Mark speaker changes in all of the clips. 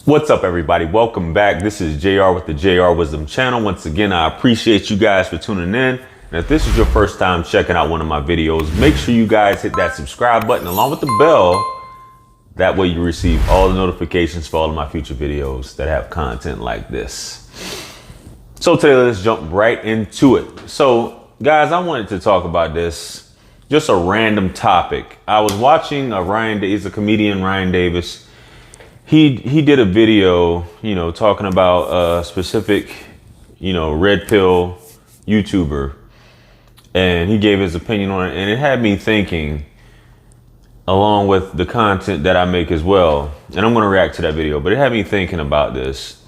Speaker 1: What's up, everybody? Welcome back. This is JR with the JR Wisdom channel. Once again, I appreciate you guys for tuning in. And if this is your first time checking out one of my videos, make sure you guys hit that subscribe button along with the bell. That way you receive all the notifications for all of my future videos that have content like this. So today, let's jump right into it. So guys, I wanted to talk about this, just a random topic. I was watching he's a comedian, Ryan Davis. He did a video, talking about a specific, red pill YouTuber, and he gave his opinion on it, and it had me thinking, along with the content that I make as well. And I'm going to react to that video, but it had me thinking about this.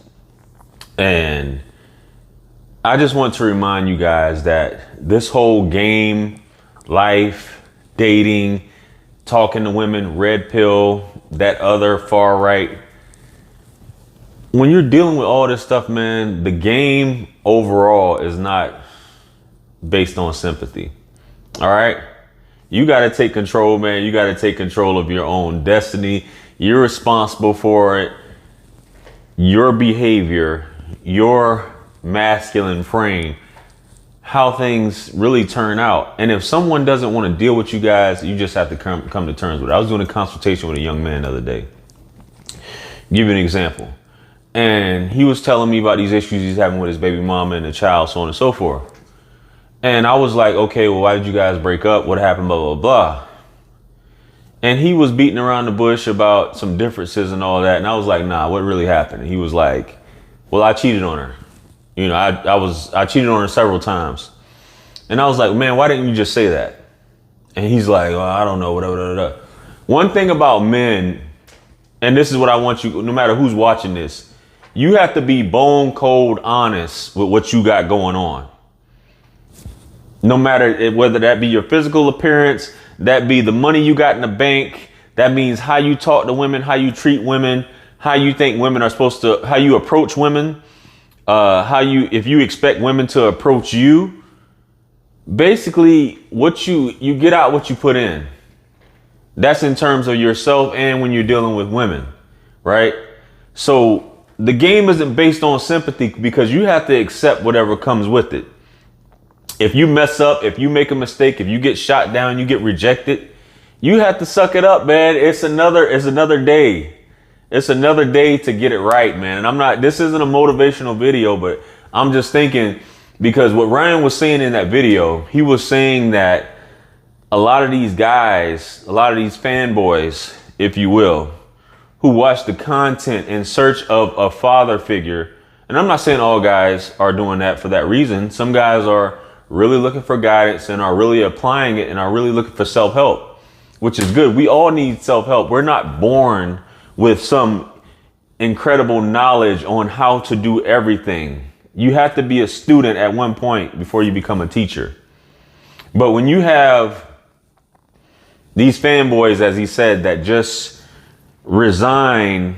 Speaker 1: And I just want to remind you guys that this whole game, life, dating, talking to women, red pill, that other far right, when you're dealing with all this stuff, man, the game overall is not based on sympathy. All right. You got to take control, man. You got to take control of your own destiny. You're responsible for it. Your behavior, your masculine frame, how things really turn out. And if someone doesn't want to deal with you guys, you just have to come to terms with it. I was doing a consultation with a young man the other day. Give you an example. And he was telling me about these issues he's having with his baby mama and the child, so on and so forth. And I was like, okay, well, why did you guys break up? What happened? Blah, blah, blah. And he was beating around the bush about some differences and all that. And I was like, nah, what really happened? And he was like, well, I cheated on her. I cheated on her several times. And I was like, man, why didn't you just say that? And he's like, well, I don't know, whatever. One thing about men, and this is what I want you, no matter who's watching this, you have to be bone cold honest with what you got going on. No matter whether that be your physical appearance, that be the money you got in the bank, that means how you talk to women, how you treat women, how you think women are supposed to, how you approach women. If you expect women to approach you, basically you get out what you put in. That's in terms of yourself and when you're dealing with women, right? So the game isn't based on sympathy because you have to accept whatever comes with it. If you mess up, if you make a mistake, if you get shot down, you get rejected, you have to suck it up, man. It's another day. It's another day to get it right, man. And this isn't a motivational video, but I'm just thinking, because what Ryan was saying in that video, he was saying that a lot of these guys, a lot of these fanboys, if you will, who watch the content in search of a father figure. And I'm not saying all guys are doing that for that reason. Some guys are really looking for guidance and are really applying it and are really looking for self-help, which is good. We all need self-help. We're not born with some incredible knowledge on how to do everything. You have to be a student at one point before you become a teacher. But when you have these fanboys, as he said, that just resign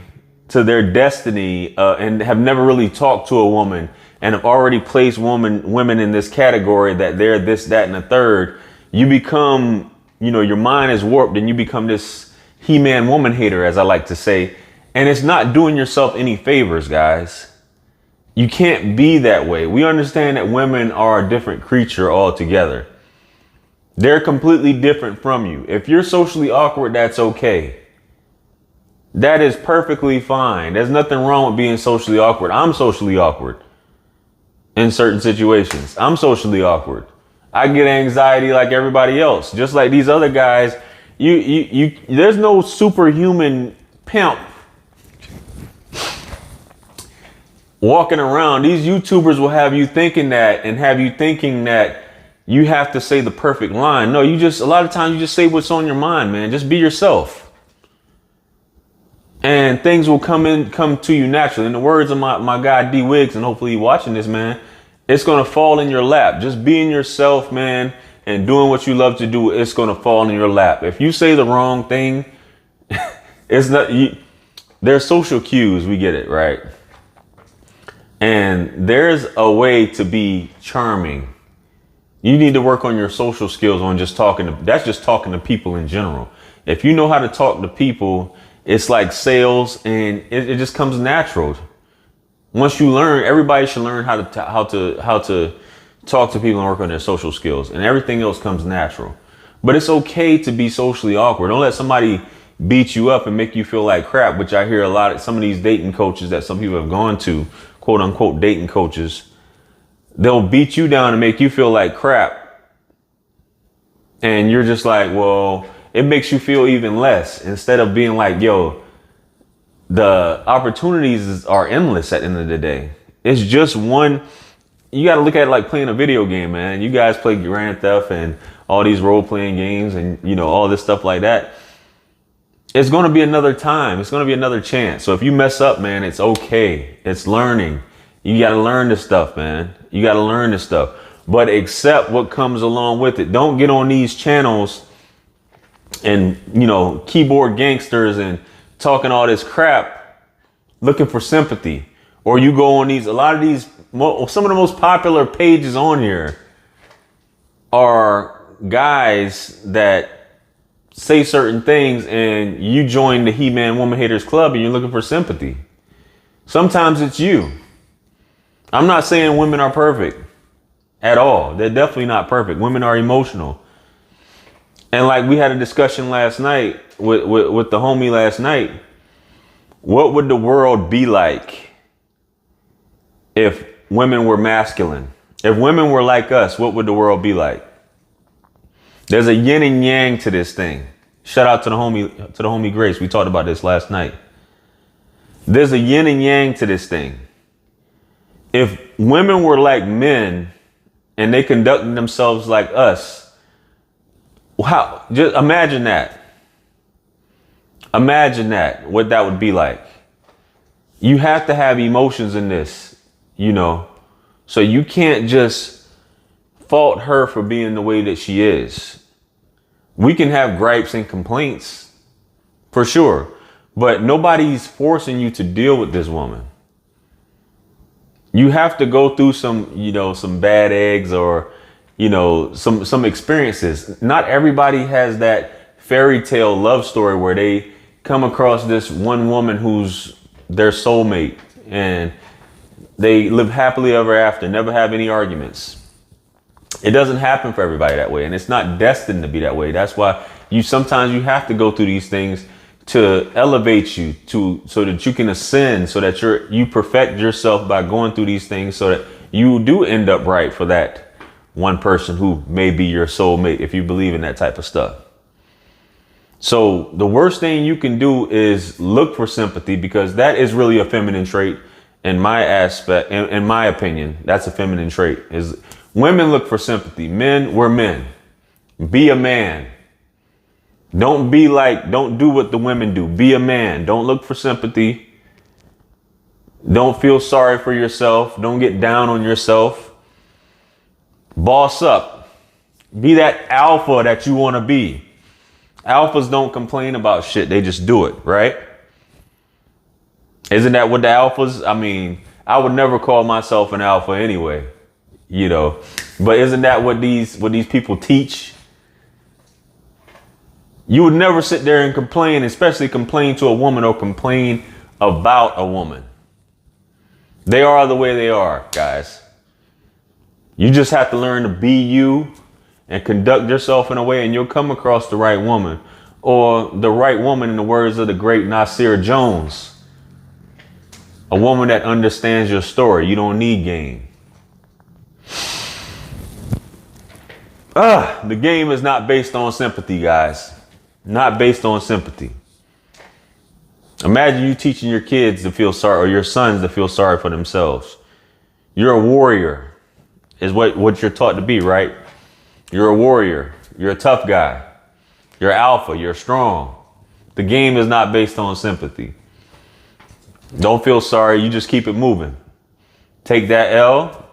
Speaker 1: to their destiny and have never really talked to a woman and have already placed women in this category that they're this, that, and the third, you become, your mind is warped and you become this He-Man woman hater, as I like to say. And it's not doing yourself any favors, guys. You can't be that way. We understand that women are a different creature altogether. They're completely different from you. If you're socially awkward, that's okay. That is perfectly fine. There's nothing wrong with being socially awkward. I'm socially awkward in certain situations. I'm socially awkward. I get anxiety like everybody else, just like these other guys. There's no superhuman pimp walking around. These YouTubers will have you thinking that and have you thinking that you have to say the perfect line. No, a lot of times you just say what's on your mind, man. Just be yourself. And things will come to you naturally. In the words of my guy D Wiggs, and hopefully you're watching this, man, it's going to fall in your lap. Just being yourself, man, and doing what you love to do, it's going to fall in your lap. If you say the wrong thing, it's not. There's social cues. We get it, right? And there's a way to be charming. You need to work on your social skills on just talking to people in general. If you know how to talk to people it's like sales, and it just comes natural. Once you learn, everybody should learn how to talk to people and work on their social skills, and everything else comes natural. But it's okay to be socially awkward. Don't let somebody beat you up and make you feel like crap, which I hear a lot of some of these dating coaches that some people have gone to, quote unquote dating coaches. They'll beat you down and make you feel like crap. And you're just like, well, it makes you feel even less, instead of being like, yo, the opportunities are endless at the end of the day. It's just one. You got to look at it like playing a video game, man. You guys play Grand Theft and all these role playing games and, you know, all this stuff like that. It's going to be another time. It's going to be another chance. So if you mess up, man, it's okay. It's learning. You got to learn this stuff, man. You got to learn this stuff, but accept what comes along with it. Don't get on these channels and, you know, keyboard gangsters and talking all this crap looking for sympathy. Or you go on these, a lot of these, some of the most popular pages on here are guys that say certain things, and you join the He-Man Woman Haters Club and you're looking for sympathy. Sometimes it's you. I'm not saying women are perfect at all. They're definitely not perfect. Women are emotional. And like we had a discussion last night with the homie last night. What would the world be like if women were masculine? If women were like us, what would the world be like? There's a yin and yang to this thing. Shout out to the homie Grace. We talked about this last night. There's a yin and yang to this thing. If women were like men and they conducted themselves like us, wow, just imagine that. Imagine that, what that would be like. You have to have emotions in this, you know, so you can't just fault her for being the way that she is. We can have gripes and complaints for sure, but nobody's forcing you to deal with this woman. You have to go through some, you know, some bad eggs or, you know, some experiences. Not everybody has that fairy tale love story where they come across this one woman who's their soulmate and they live happily ever after, never have any arguments. It doesn't happen for everybody that way, and it's not destined to be that way. That's why sometimes you have to go through these things to elevate you so that you can ascend, so that you perfect yourself by going through these things, so that you do end up right for that one person who may be your soulmate, if you believe in that type of stuff. So the worst thing you can do is look for sympathy, because that is really a feminine trait in my aspect. In my opinion, that's a feminine trait. Is women look for sympathy. Men, we're men. Be a man. Don't do what the women do. Be a man. Don't look for sympathy. Don't feel sorry for yourself. Don't get down on yourself. Boss up. Be that alpha that you want to be. Alphas don't complain about shit. They just do it, right? Isn't that what the alphas? I mean, I would never call myself an alpha anyway, you know, but isn't that what these people teach? You would never sit there and complain, especially complain to a woman or complain about a woman. They are the way they are, guys. You just have to learn to be you and conduct yourself in a way, and you'll come across the right woman, or the right woman in the words of the great Nasir Jones. A woman that understands your story. You don't need game. The game is not based on sympathy, guys. Not based on sympathy. Imagine you teaching your kids to feel sorry, or your sons to feel sorry for themselves. You're a warrior, is what you're taught to be, right? You're a warrior. You're a tough guy. You're alpha. You're strong. The game is not based on sympathy. Don't feel sorry. You just keep it moving. Take that L.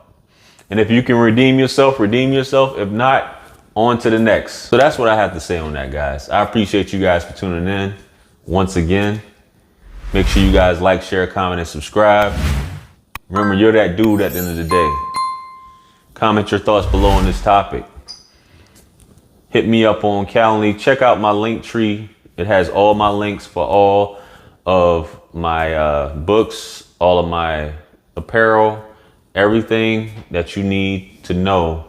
Speaker 1: And if you can redeem yourself, redeem yourself. If not, on to the next. So that's what I have to say on that, guys. I appreciate you guys for tuning in. Once again, make sure you guys like, share, comment, and subscribe. Remember, you're that dude at the end of the day. Comment your thoughts below on this topic. Hit me up on Calendly. Check out my Linktree It has all my links for all of my books, all of my apparel, everything that you need to know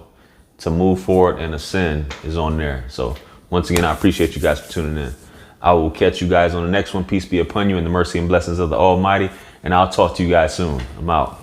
Speaker 1: to move forward and ascend is on there. So once again, I appreciate you guys for tuning in. I will catch you guys on the next one. Peace be upon you and the mercy and blessings of the Almighty. And I'll talk to you guys soon. I'm out.